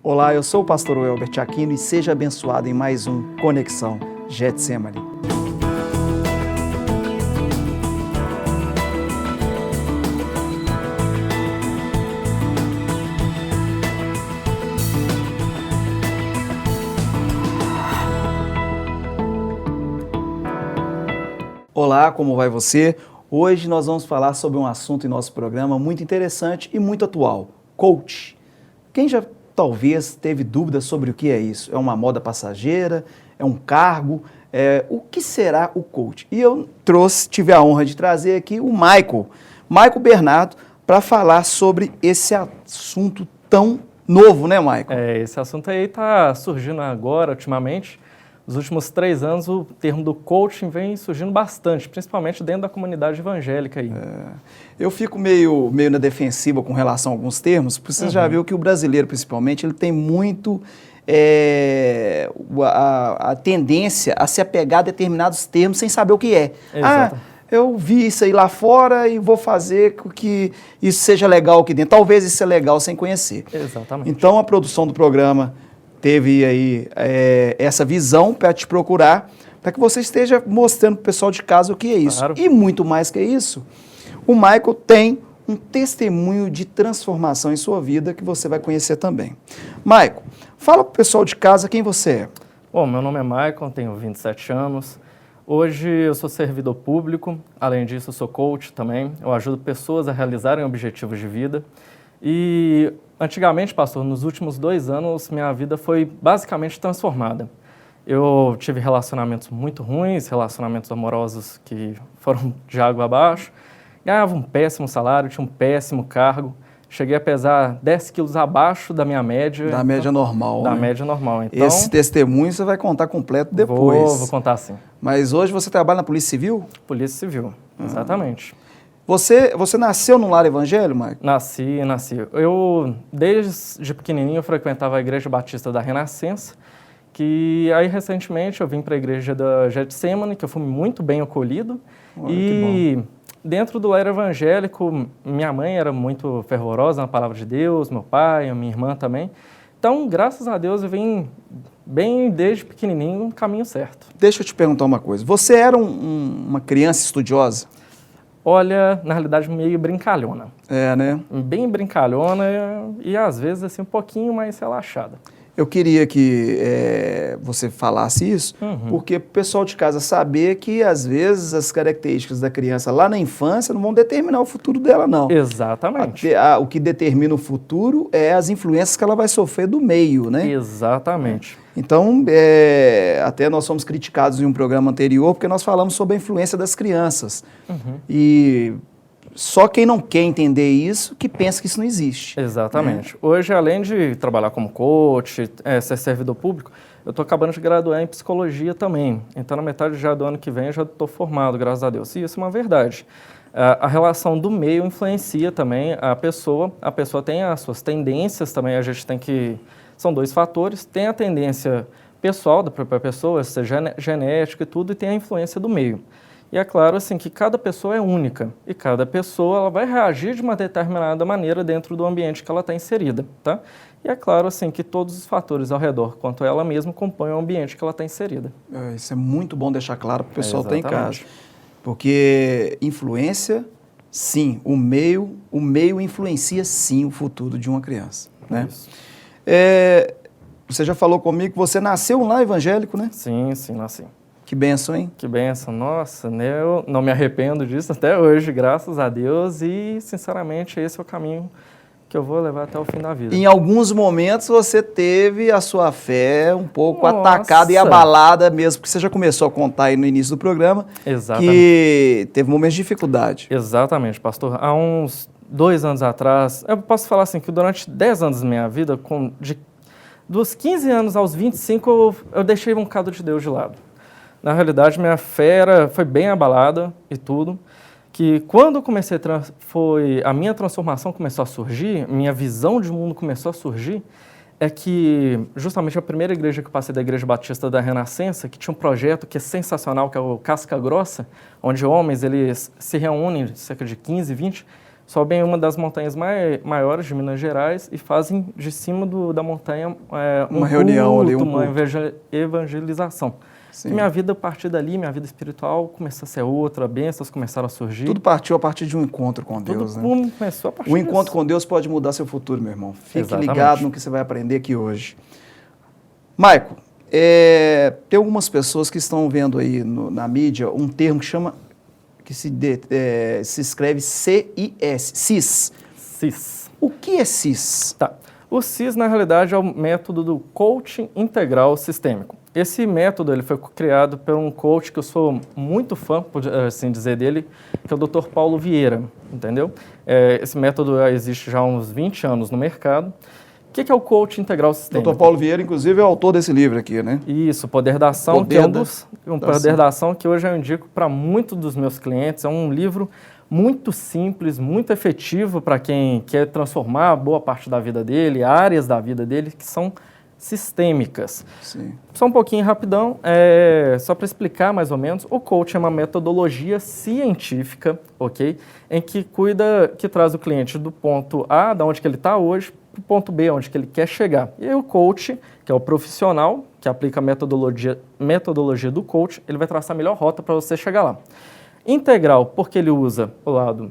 Olá, eu sou o pastor Welbert Aquino e seja abençoado em mais um Conexão Getsemane. Olá, como vai você? Hoje nós vamos falar sobre um assunto em nosso programa muito interessante e muito atual, coach. Quem já talvez teve dúvidas sobre o que é isso? É uma moda passageira? É um cargo? O que será o coach? E eu tive a honra de trazer aqui o Michael Bernardo, para falar sobre esse assunto tão novo, né, Michael? Esse assunto aí está surgindo agora, ultimamente. Nos últimos 3 anos, o termo do coaching vem surgindo bastante, principalmente dentro da comunidade evangélica aí. Eu fico meio na defensiva com relação a alguns termos, porque você já viu que o brasileiro, principalmente, ele tem muito a tendência a se apegar a determinados termos sem saber o que é. Exato. Eu vi isso aí lá fora e vou fazer com que isso seja legal aqui dentro. Talvez isso seja legal sem conhecer. Exatamente. Então, a produção do programa teve aí essa visão para te procurar, para que você esteja mostrando para o pessoal de casa o que é isso. Claro. E muito mais que isso, o Michael tem um testemunho de transformação em sua vida que você vai conhecer também. Michael, fala para o pessoal de casa quem você é. Bom, meu nome é Michael, tenho 27 anos. Hoje eu sou servidor público, além disso eu sou coach também. Eu ajudo pessoas a realizarem objetivos de vida. E antigamente, pastor, nos últimos 2 anos, minha vida foi basicamente transformada. Eu tive relacionamentos muito ruins, relacionamentos amorosos que foram de água abaixo, ganhava um péssimo salário, tinha um péssimo cargo, cheguei a pesar 10 quilos abaixo da minha média. Da média normal, Da né? média normal. Então, Esse testemunho você vai contar completo depois. Vou contar sim. Mas hoje você trabalha na Polícia Civil? Polícia Civil, exatamente. Você nasceu num lar evangélico, Michael? Nasci. Eu, desde pequenininho, eu frequentava a Igreja Batista da Renascença, que aí recentemente eu vim para a Igreja da Getsemane, que eu fui muito bem acolhido. Olha, e que bom. Dentro do lar evangélico, minha mãe era muito fervorosa na Palavra de Deus, meu pai, minha irmã também. Então, graças a Deus, eu vim bem desde pequenininho no caminho certo. Deixa eu te perguntar uma coisa. Você era uma criança estudiosa? Olha, na realidade, meio brincalhona. Né? Bem brincalhona e às vezes assim um pouquinho mais relaxada. Eu queria que você falasse isso, porque o pessoal de casa saber que, às vezes, as características da criança lá na infância não vão determinar o futuro dela, não. Exatamente. O que determina o futuro é as influências que ela vai sofrer do meio, né? Exatamente. Então, até nós fomos criticados em um programa anterior porque nós falamos sobre a influência das crianças. E só quem não quer entender isso, que pensa que isso não existe. Exatamente. Hoje, além de trabalhar como coach, ser servidor público, eu estou acabando de graduar em psicologia também. Então, na metade já do ano que vem, eu já estou formado, graças a Deus. E isso é uma verdade. A relação do meio influencia também a pessoa. A pessoa tem as suas tendências também, a gente tem que... São 2 fatores. Tem a tendência pessoal da própria pessoa, seja genética e tudo, e tem a influência do meio. E é claro assim, que cada pessoa é única e cada pessoa ela vai reagir de uma determinada maneira dentro do ambiente que ela está inserida, tá? E é claro assim, que todos os fatores ao redor, quanto ela mesma, compõem o ambiente que ela está inserida. Isso é muito bom deixar claro para o pessoal que está em casa. Exatamente. Porque influência, sim, o meio influencia sim o futuro de uma criança, né? Isso. Você já falou comigo que você nasceu lá evangélico, né? Sim, nasci. Que bênção, hein? Que bênção, nossa, né? Eu não me arrependo disso até hoje, graças a Deus, e sinceramente esse é o caminho que eu vou levar até o fim da vida. Em alguns momentos você teve a sua fé um pouco Nossa. atacada e abalada mesmo, porque você já começou a contar aí no início do programa que teve momentos de dificuldade. Exatamente, pastor. Há uns 2 anos atrás, eu posso falar assim, que durante 10 anos da minha vida, dos 15 anos aos 25, eu deixei um bocado de Deus de lado. Na realidade, minha fé foi bem abalada e tudo, que quando eu comecei a minha transformação começou a surgir, minha visão de mundo começou a surgir, é que justamente a primeira igreja que eu passei da Igreja Batista da Renascença, que tinha um projeto que é sensacional, que é o Casca Grossa, onde homens eles se reúnem, cerca de 15, 20, sobem uma das montanhas maiores de Minas Gerais e fazem de cima da montanha uma reunião ali, uma evangelização. E minha vida, a partir dali, minha vida espiritual começou a ser outra, bênçãos começaram a surgir. Tudo partiu a partir de um encontro com Deus, Tudo né? começou a partir O encontro disso. com Deus pode mudar seu futuro, meu irmão. Fique Exatamente. ligado no que você vai aprender aqui hoje. Maico, tem algumas pessoas que estão vendo aí na mídia um termo que se escreve CIS, CIS. CIS. O que é CIS? Tá. O CIS, na realidade, é o método do Coaching Integral Sistêmico. Esse método ele foi criado por um coach que eu sou muito fã, por assim dizer, dele, que é o Dr. Paulo Vieira, entendeu? Esse método existe já há uns 20 anos no mercado. O que é o Coaching Integral Sistêmico? Dr. Paulo Vieira, inclusive, é o autor desse livro aqui, né? Isso, Poder da Ação, que é Poder da Ação que hoje eu indico para muitos dos meus clientes. É um livro muito simples, muito efetivo para quem quer transformar boa parte da vida dele, áreas da vida dele que são sistêmicas. Sim. Só um pouquinho rapidão, só para explicar mais ou menos, o coaching é uma metodologia científica, ok? Em que traz o cliente do ponto A, da onde que ele está hoje, para o ponto B, onde que ele quer chegar. E aí o coach, que é o profissional, que aplica a metodologia do coach, ele vai traçar a melhor rota para você chegar lá. Integral, porque ele usa o lado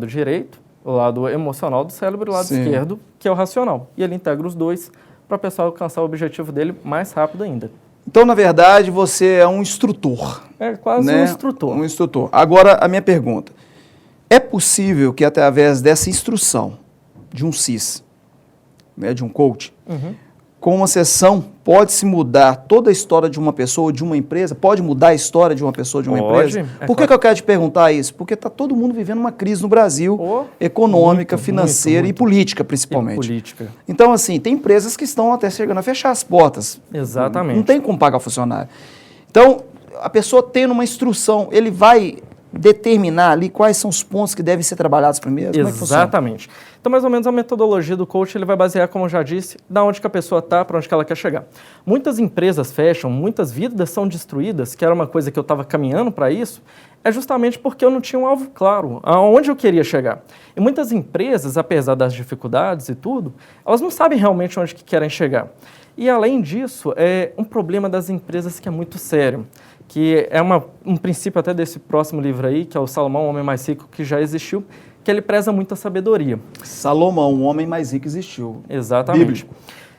direito, o lado emocional do cérebro e o lado esquerdo, que é o racional. E ele integra os dois para a pessoa alcançar o objetivo dele mais rápido ainda. Então, na verdade, você é um instrutor. É quase né? um instrutor. Um instrutor. Agora, a minha pergunta. É possível que, através dessa instrução de um CIS, né, de um coach, com uma sessão, pode-se mudar toda a história de uma pessoa ou de uma empresa? Pode mudar a história de uma pessoa ou de uma empresa? Por que eu quero te perguntar isso? Porque está todo mundo vivendo uma crise no Brasil, econômica, financeira e política, principalmente. Política. Então, assim, tem empresas que estão até chegando a fechar as portas. Exatamente. Não tem como pagar funcionário. Então, a pessoa tendo uma instrução, ele vai determinar ali quais são os pontos que devem ser trabalhados primeiro? Exatamente. Então, mais ou menos, a metodologia do coach ele vai basear, como eu já disse, da onde que a pessoa está, para onde que ela quer chegar. Muitas empresas fecham, muitas vidas são destruídas, que era uma coisa que eu estava caminhando para isso, é justamente porque eu não tinha um alvo claro, aonde eu queria chegar. E muitas empresas, apesar das dificuldades e tudo, elas não sabem realmente onde que querem chegar. E, além disso, é um problema das empresas que é muito sério, que é um princípio até desse próximo livro aí, que é o Salomão, o Homem Mais Rico, que já existiu, que ele preza muito a sabedoria. Salomão, o homem mais rico, existiu. Exatamente. Bíblico.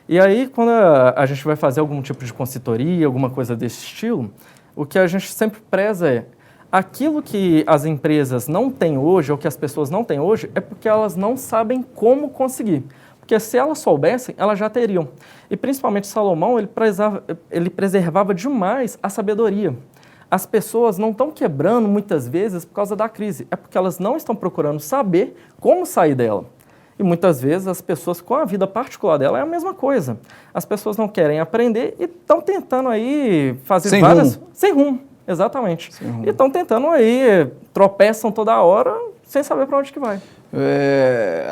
E aí, quando a gente vai fazer algum tipo de consultoria, alguma coisa desse estilo, o que a gente sempre preza é aquilo que as empresas não têm hoje, ou que as pessoas não têm hoje, é porque elas não sabem como conseguir. Porque se elas soubessem, elas já teriam. E principalmente Salomão, ele preservava demais a sabedoria. As pessoas não estão quebrando muitas vezes por causa da crise, é porque elas não estão procurando saber como sair dela. E muitas vezes as pessoas com a vida particular dela é a mesma coisa. As pessoas não querem aprender e estão tentando aí fazer sem rumo, exatamente. Sem rumo. E estão tentando aí, tropeçam toda hora sem saber para onde que vai.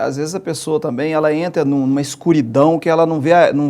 Às vezes a pessoa também, ela entra numa escuridão que ela não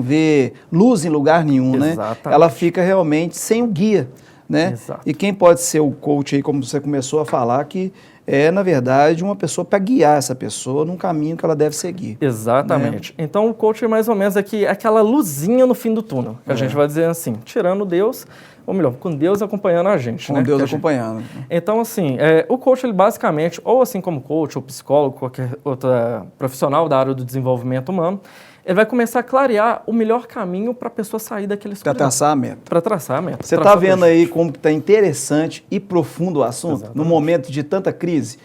vê luz em lugar nenhum, né? Ela fica realmente sem o guia, né? Exato. E quem pode ser o coach aí, como você começou a falar, que é, na verdade, uma pessoa para guiar essa pessoa num caminho que ela deve seguir. Exatamente. Né? Então, o coach, mais ou menos, é aquela luzinha no fim do túnel, que a gente vai dizer assim, tirando Deus, ou melhor, com Deus acompanhando a gente. Com Deus acompanhando. Então, assim, o coach, ele basicamente, ou assim como coach, ou psicólogo, qualquer outra profissional da área do desenvolvimento humano, ele vai começar a clarear o melhor caminho para a pessoa sair daquele escuridão. Para traçar a meta. Para traçar a meta. Você está vendo aí como está interessante e profundo o assunto? Exatamente. No momento de tanta crise?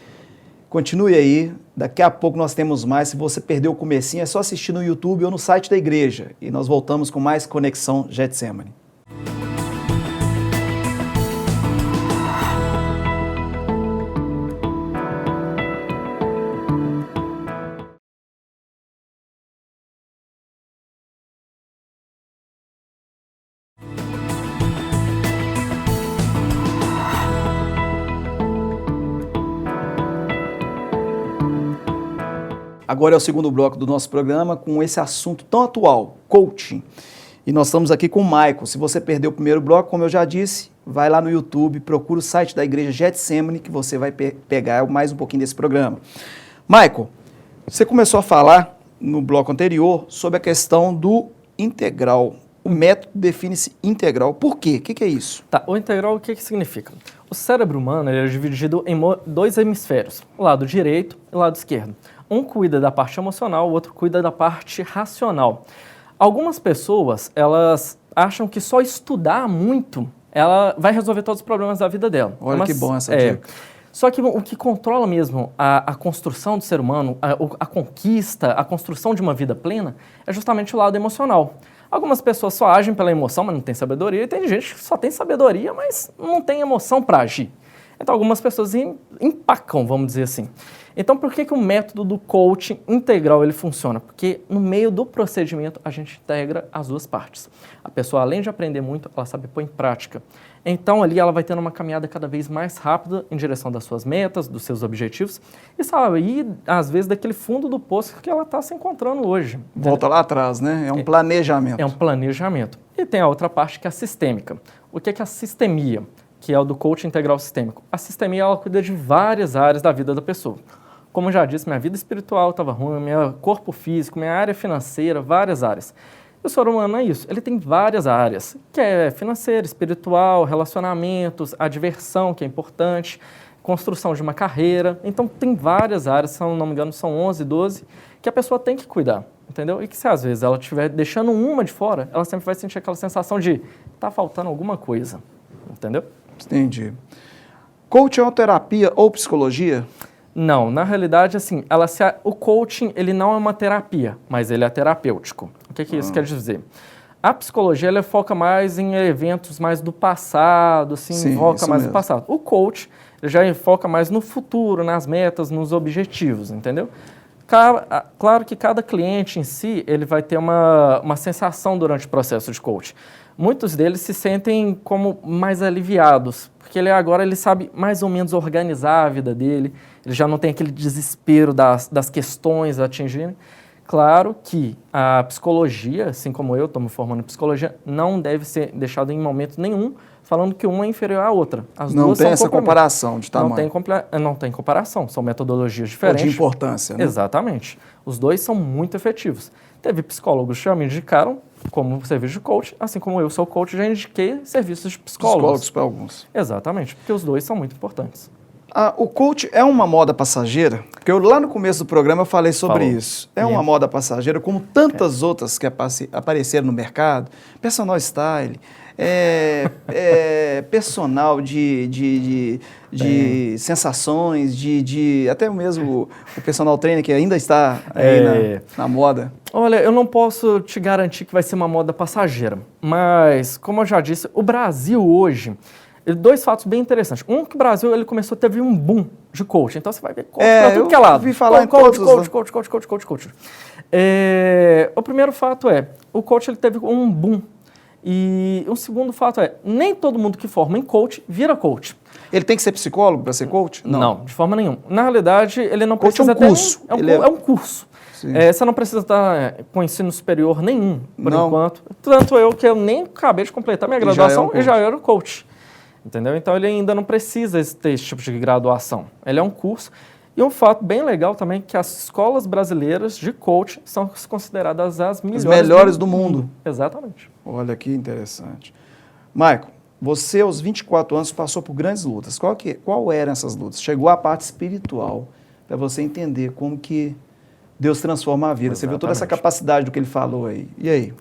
Continue aí, daqui a pouco nós temos mais. Se você perdeu o comecinho, é só assistir no YouTube ou no site da igreja. E nós voltamos com mais Conexão Getsemane. Agora é o segundo bloco do nosso programa com esse assunto tão atual, coaching. E nós estamos aqui com o Maico. Se você perdeu o primeiro bloco, como eu já disse, vai lá no YouTube, procura o site da Igreja Getsemane, que você vai pegar mais um pouquinho desse programa. Michael, você começou a falar no bloco anterior sobre a questão do integral. O método define-se integral. Por quê? O que é isso? Tá, o integral, o que significa? O cérebro humano ele é dividido em dois hemisférios, o lado direito e o lado esquerdo. Um cuida da parte emocional, o outro cuida da parte racional. Algumas pessoas, elas acham que só estudar muito, ela vai resolver todos os problemas da vida dela. Olha que bom essa dica. Só que o que controla mesmo a construção do ser humano, a conquista, a construção de uma vida plena, é justamente o lado emocional. Algumas pessoas só agem pela emoção, mas não tem sabedoria, e tem gente que só tem sabedoria, mas não tem emoção para agir. Então, algumas pessoas empacam, vamos dizer assim. Então, por que o método do coaching integral ele funciona? Porque no meio do procedimento a gente integra as duas partes. A pessoa, além de aprender muito, ela sabe pôr em prática. Então, ali ela vai tendo uma caminhada cada vez mais rápida em direção das suas metas, dos seus objetivos, e sabe, às vezes, daquele fundo do poço que ela está se encontrando hoje. Volta lá atrás, né? É um planejamento. É um planejamento. E tem a outra parte que é a sistêmica. O que é a sistemia? Que é o do coaching integral sistêmico. A sistemia, ela cuida de várias áreas da vida da pessoa. Como eu já disse, minha vida espiritual estava ruim, meu corpo físico, minha área financeira, várias áreas. E o ser humano é isso, ele tem várias áreas, que é financeira, espiritual, relacionamentos, a diversão, que é importante, construção de uma carreira. Então, tem várias áreas, se não me engano, são 11, 12, que a pessoa tem que cuidar, entendeu? E que se às vezes ela estiver deixando uma de fora, ela sempre vai sentir aquela sensação de tá faltando alguma coisa, entendeu? Entendi. Coaching é uma terapia ou psicologia? Não, na realidade, assim, o coaching, ele não é uma terapia, mas ele é terapêutico. O que isso quer dizer? A psicologia, ela foca mais em eventos mais do passado, assim, Sim, foca mais mesmo. no passado. O coach, ele já foca mais no futuro, nas metas, nos objetivos, entendeu? Claro que cada cliente em si, ele vai ter uma sensação durante o processo de coaching. Muitos deles se sentem como mais aliviados, porque agora ele sabe mais ou menos organizar a vida dele, ele já não tem aquele desespero das questões a atingirem. Claro que a psicologia, assim como eu estou me formando em psicologia, não deve ser deixada em momento nenhum falando que uma é inferior à outra. As não duas tem são essa comparação de tamanho. Não tem comparação, são metodologias diferentes. Ou de importância, né? Exatamente. Os dois são muito efetivos. Teve psicólogos que já me indicaram como serviço de coach, assim como eu sou coach, já indiquei serviços de psicólogos. Para alguns. Exatamente, porque os dois são muito importantes. O coach é uma moda passageira? Porque lá no começo do programa eu falei sobre isso. É uma moda passageira, como tantas outras que apareceram no mercado. Personal style, personal de sensações, até mesmo o personal trainer que ainda está aí na moda. Olha, eu não posso te garantir que vai ser uma moda passageira, mas, como eu já disse, o Brasil hoje... Dois fatos bem interessantes. Um, que o Brasil teve um boom de coach. Então, você vai ver coach para tudo que é lado. Eu ouvi falar coach. O primeiro fato o coach ele teve um boom. E o segundo fato nem todo mundo que forma em coach vira coach. Ele tem que ser psicólogo para ser coach? Não, de forma nenhuma. Na realidade, ele não coach precisa... É um curso. É um curso. Você não precisa estar com ensino superior nenhum, por enquanto. Tanto que eu nem acabei de completar minha graduação e já era coach. Entendeu? Então, ele ainda não precisa ter esse tipo de graduação. Ele é um curso. E um fato bem legal também, que as escolas brasileiras de coaching são consideradas as melhores do mundo. Exatamente. Olha que interessante. Michael, você aos 24 anos passou por grandes lutas. Qual eram essas lutas? Chegou à parte espiritual, para você entender como que Deus transforma a vida. Exatamente. Você viu toda essa capacidade do que ele falou aí. E aí?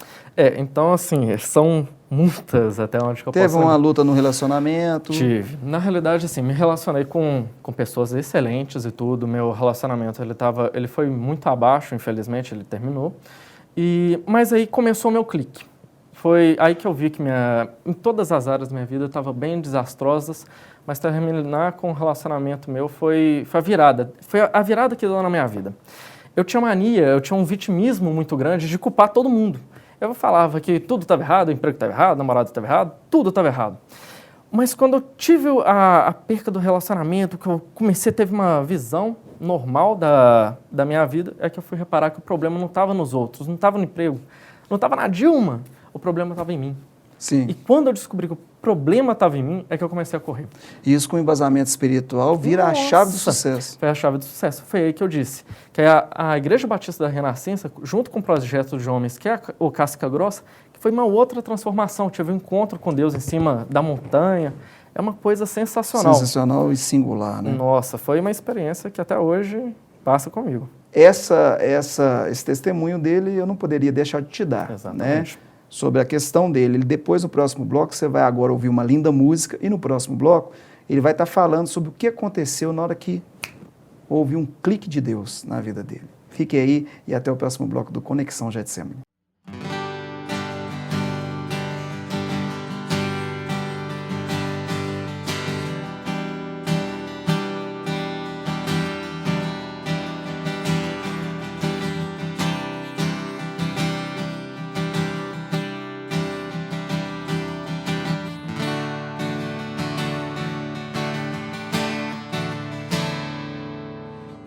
Então, assim, são muitas até onde que eu posso... Teve uma luta no relacionamento? Tive. Na realidade, assim, me relacionei com pessoas excelentes e tudo. Meu relacionamento, ele foi muito abaixo, infelizmente, ele terminou. Mas aí começou o meu clique. Foi aí que eu vi que em todas as áreas da minha vida estavam bem desastrosas, mas terminar com um relacionamento meu foi a virada. Foi a virada que deu na minha vida. Eu tinha um vitimismo muito grande de culpar todo mundo. Eu falava que tudo estava errado, o emprego estava errado, o namorado estava errado, tudo estava errado. Mas quando eu tive a perca do relacionamento, que eu comecei a ter uma visão normal da minha vida, é que eu fui reparar que o problema não estava nos outros, não estava no emprego, não estava na Dilma, o problema estava em mim. Sim. E quando eu descobri que o problema estava em mim, é que eu comecei a correr. Isso com embasamento espiritual vira a chave do sucesso. Foi a chave do sucesso. Foi aí que eu disse que a Igreja Batista da Renascença, junto com o Projeto de Homens, que é o Casca Grossa, que foi uma outra transformação. Tive um encontro com Deus em cima da montanha. É uma coisa sensacional. Sensacional e singular, né? Nossa, foi uma experiência que até hoje passa comigo. Esse testemunho dele eu não poderia deixar de te dar. Exatamente. Né? Sobre a questão dele. Depois, no próximo bloco, você vai agora ouvir uma linda música e no próximo bloco ele vai estar falando sobre o que aconteceu na hora que houve um clique de Deus na vida dele. Fique aí e até o próximo bloco do Conexão Getsemane.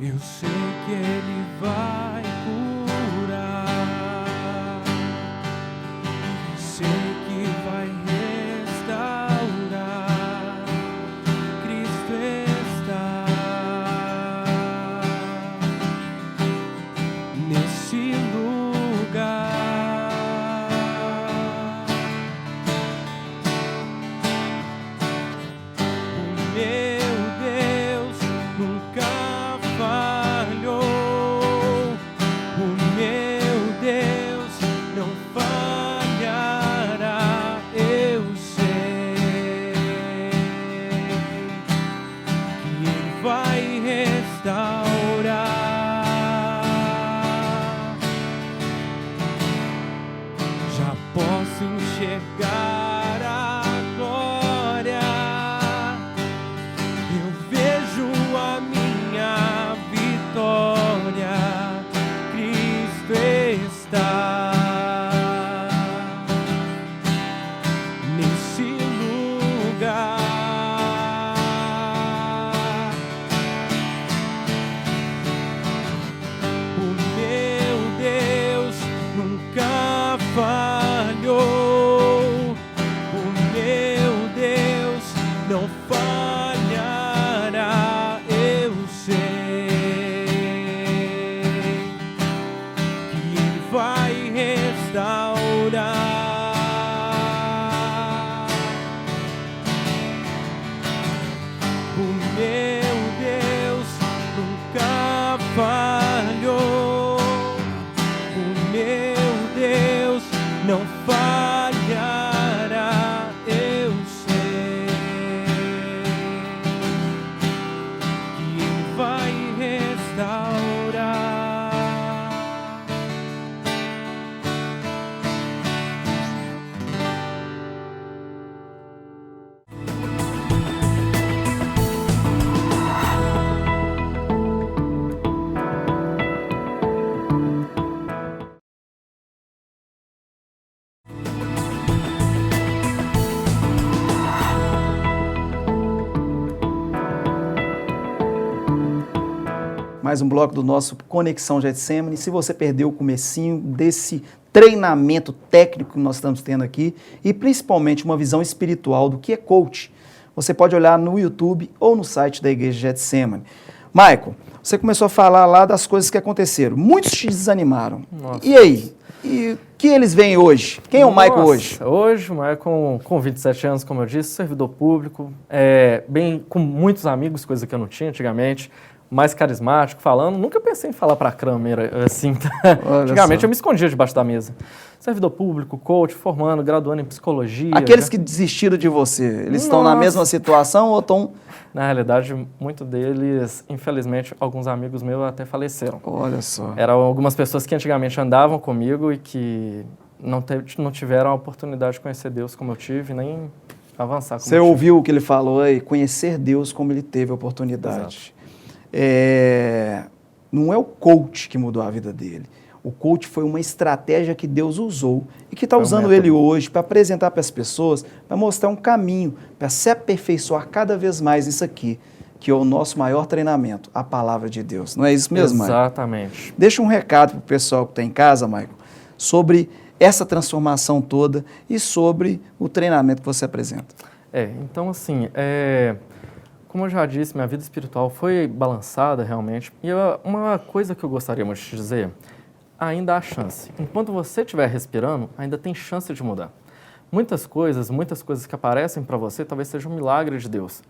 Eu sei que Ele vai curar, sei que vai restaurar. Cristo está nesse lugar. O meu Deus nunca falhou. O meu Deus não falhará. Eu sei que Ele vai restaurar. Já posso enxergar a glória. Eu vejo a minha vitória. Cristo está nesse lugar. O meu Deus nunca falhou. O meu Deus não falhará. Eu sei que Ele vai restaurar. O meu Deus nunca falhou. O meu Deus não falhará. Eu sei que Ele vai restaurar. Mais um bloco do nosso Conexão Getsemane. Se você perdeu o comecinho desse treinamento técnico que nós estamos tendo aqui e principalmente uma visão espiritual do que é coach, você pode olhar no YouTube ou no site da Igreja Getsemane. Michael, você começou a falar lá das coisas que aconteceram. Muitos te desanimaram. Nossa. E aí? E o que eles veem hoje? Quem é o Michael hoje? Hoje, o Michael, com 27 anos, como eu disse, servidor público, bem, com muitos amigos, coisa que eu não tinha antigamente, mais carismático, falando. Nunca pensei em falar para a câmera assim. Antigamente eu me escondia debaixo da mesa. Servidor público, coach, formando, graduando em psicologia. Aqueles que desistiram de você, eles estão na mesma situação ou estão... Na realidade, muitos deles, infelizmente, alguns amigos meus até faleceram. Olha só. Eram algumas pessoas que antigamente andavam comigo e que não tiveram a oportunidade de conhecer Deus como eu tive, nem avançar como Você eu tive. ouviu o que ele falou aí? Conhecer Deus como ele teve a oportunidade. Não é o coach que mudou a vida dele. O coach foi uma estratégia que Deus usou e que está usando ele hoje para apresentar para as pessoas, para mostrar um caminho, para se aperfeiçoar cada vez mais nisso aqui, que é o nosso maior treinamento, a palavra de Deus. Não é isso mesmo, Michael? Exatamente. Deixa um recado para o pessoal que está em casa, Michael, sobre essa transformação toda e sobre o treinamento que você apresenta. Então assim, como eu já disse, minha vida espiritual foi balançada realmente. E uma coisa que eu gostaria de te dizer, ainda há chance. Enquanto você estiver respirando, ainda tem chance de mudar. Muitas coisas que aparecem para você talvez seja um milagre de Deus.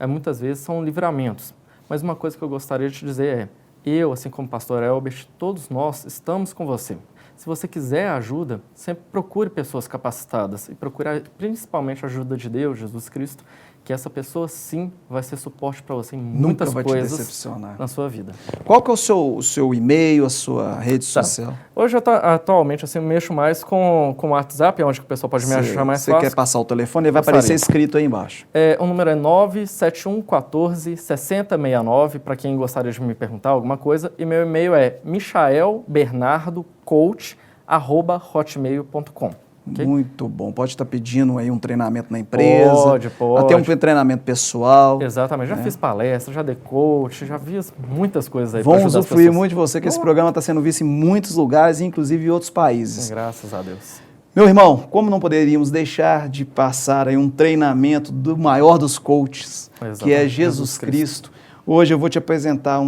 Muitas vezes são livramentos. Mas uma coisa que eu gostaria de te dizer eu, assim como o pastor Elbert, todos nós estamos com você. Se você quiser ajuda, sempre procure pessoas capacitadas e procure principalmente a ajuda de Deus, Jesus Cristo, que essa pessoa sim vai ser suporte para você em muitas coisas na sua vida. Qual que é o seu e-mail, a sua rede social? Hoje, atualmente, assim, eu mexo mais com o WhatsApp, onde o pessoal pode me achar mais fácil. Você quer passar o telefone? Ele vai aparecer escrito aí embaixo. O número é 97114-6069, para quem gostaria de me perguntar alguma coisa. E meu e-mail é michaelbernardocoach@hotmail.com. Okay? Muito bom. Pode estar pedindo aí um treinamento na empresa. Pode. Até um treinamento pessoal. Exatamente. Já fiz palestra, já dei coach, já fiz muitas coisas aí. Vamos usufruir muito de você, que esse programa está sendo visto em muitos lugares, inclusive em outros países. Graças a Deus. Meu irmão, como não poderíamos deixar de passar aí um treinamento do maior dos coaches, que é Jesus Cristo. Hoje eu vou te apresentar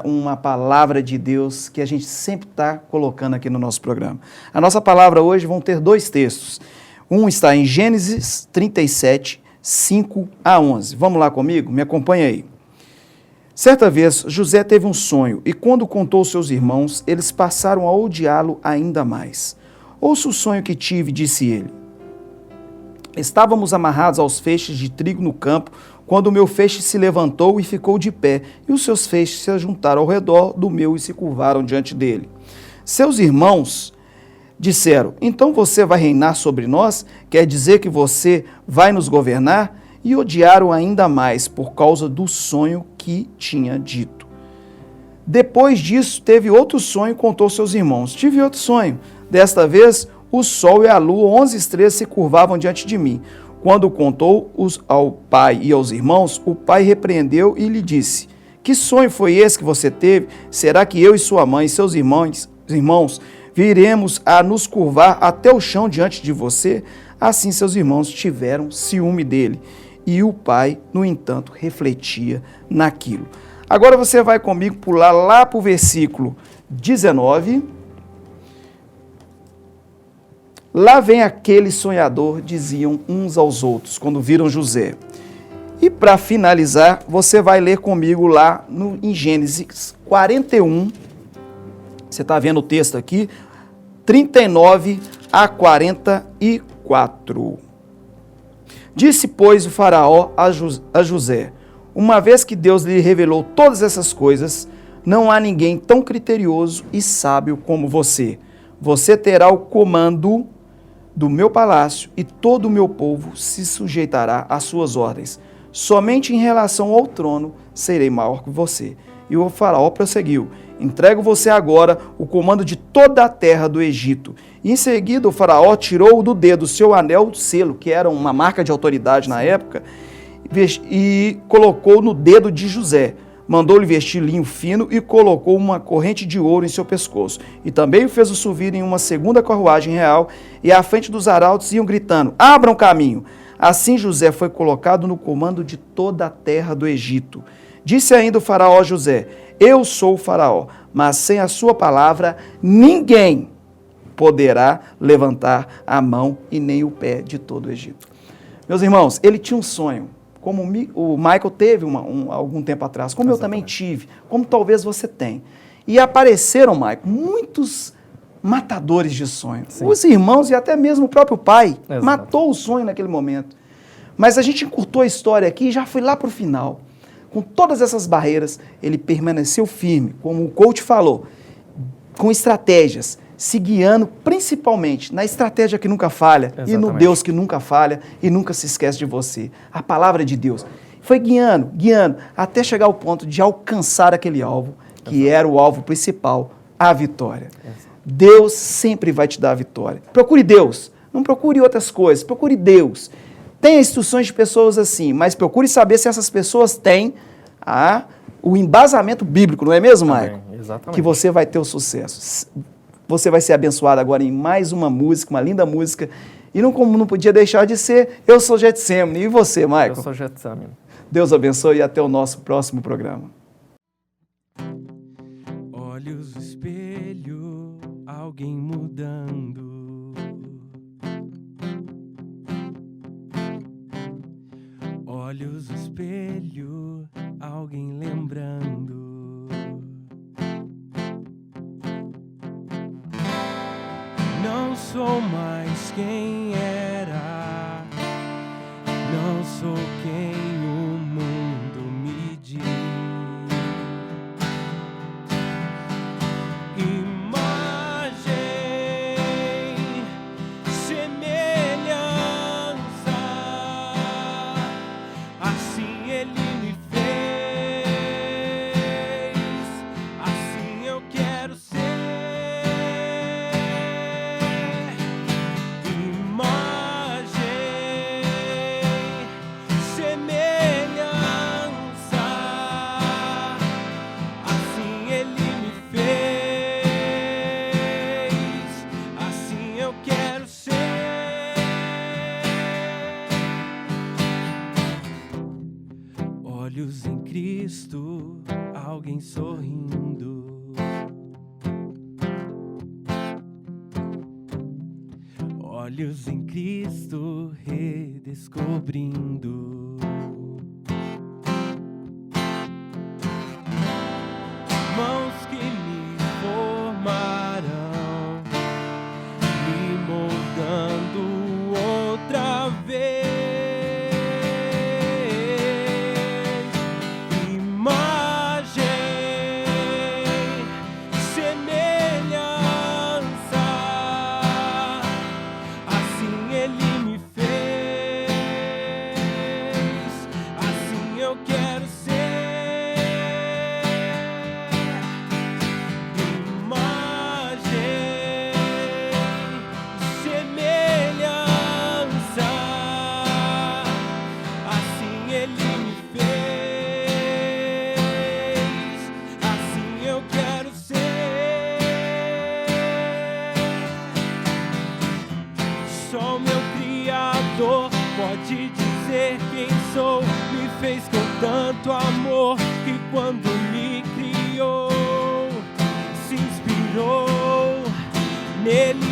uma palavra de Deus que a gente sempre está colocando aqui no nosso programa. A nossa palavra hoje vão ter 2 textos. Um está em Gênesis 37, 5 a 11. Vamos lá comigo? Me acompanha aí. Certa vez, José teve um sonho e quando contou aos seus irmãos, eles passaram a odiá-lo ainda mais. Ouça o sonho que tive, disse ele. Estávamos amarrados aos feixes de trigo no campo, quando o meu feixe se levantou e ficou de pé, e os seus feixes se ajuntaram ao redor do meu e se curvaram diante dele. Seus irmãos disseram, então você vai reinar sobre nós? Quer dizer que você vai nos governar? E odiaram ainda mais por causa do sonho que tinha dito. Depois disso, teve outro sonho e contou aos seus irmãos. Tive outro sonho. Desta vez, o sol e a lua, 11 estrelas se curvavam diante de mim. Quando contou ao pai e aos irmãos, o pai repreendeu e lhe disse, que sonho foi esse que você teve? Será que eu e sua mãe e seus irmãos viremos a nos curvar até o chão diante de você? Assim seus irmãos tiveram ciúme dele. E o pai, no entanto, refletia naquilo. Agora você vai comigo pular lá para o versículo 19. Lá vem aquele sonhador, diziam uns aos outros, quando viram José. E para finalizar, você vai ler comigo lá em Gênesis 41, você está vendo o texto aqui, 39 a 44. Disse, pois, o faraó a José, uma vez que Deus lhe revelou todas essas coisas, não há ninguém tão criterioso e sábio como você. Você terá o comando do meu palácio e todo o meu povo se sujeitará às suas ordens. Somente em relação ao trono serei maior que você. E o faraó prosseguiu, entrego você agora o comando de toda a terra do Egito. E em seguida o faraó tirou do dedo o seu anel de selo, que era uma marca de autoridade na época, e colocou no dedo de José. Mandou-lhe vestir linho fino e colocou uma corrente de ouro em seu pescoço. E também o fez subir em uma segunda carruagem real, e à frente dos arautos iam gritando, abram caminho. Assim José foi colocado no comando de toda a terra do Egito. Disse ainda o faraó a José, eu sou o faraó, mas sem a sua palavra ninguém poderá levantar a mão e nem o pé de todo o Egito. Meus irmãos, ele tinha um sonho. Como o Michael teve algum tempo atrás, como eu também tive, como talvez você tenha. E apareceram, Michael, muitos matadores de sonhos. Sim. Os irmãos e até mesmo o próprio pai matou o sonho naquele momento. Mas a gente encurtou a história aqui e já foi lá para o final. Com todas essas barreiras, ele permaneceu firme, como o coach falou, com estratégias, se guiando principalmente na estratégia que nunca falha. Exatamente. E no Deus que nunca falha e nunca se esquece de você. A palavra de Deus. Foi guiando, até chegar ao ponto de alcançar aquele alvo, que era o alvo principal, a vitória. Deus sempre vai te dar a vitória. Procure Deus, não procure outras coisas, procure Deus. Tenha instruções de pessoas assim, mas procure saber se essas pessoas têm o embasamento bíblico, não é mesmo, Michael? Exatamente. Que você vai ter o sucesso. você vai ser abençoado agora em mais uma música, uma linda música. E como não podia deixar de ser, eu sou Getsemane. E você, Michael? Eu sou Getsemane. Deus abençoe e até o nosso próximo programa. Olhos no espelho, alguém mudando. Olhos no espelho, alguém lembrando. Não sou mais quem era, não sou quem o mundo me diz. Imagem, semelhança, assim ele me fez, assim eu quero ser. Olhos em Cristo, alguém sorrindo. Olhos em Cristo, redescobrindo. Mãos que me formaram, me moldando outra vez. Só meu Criador pode dizer quem sou. Me fez com tanto amor que quando me criou, se inspirou nele.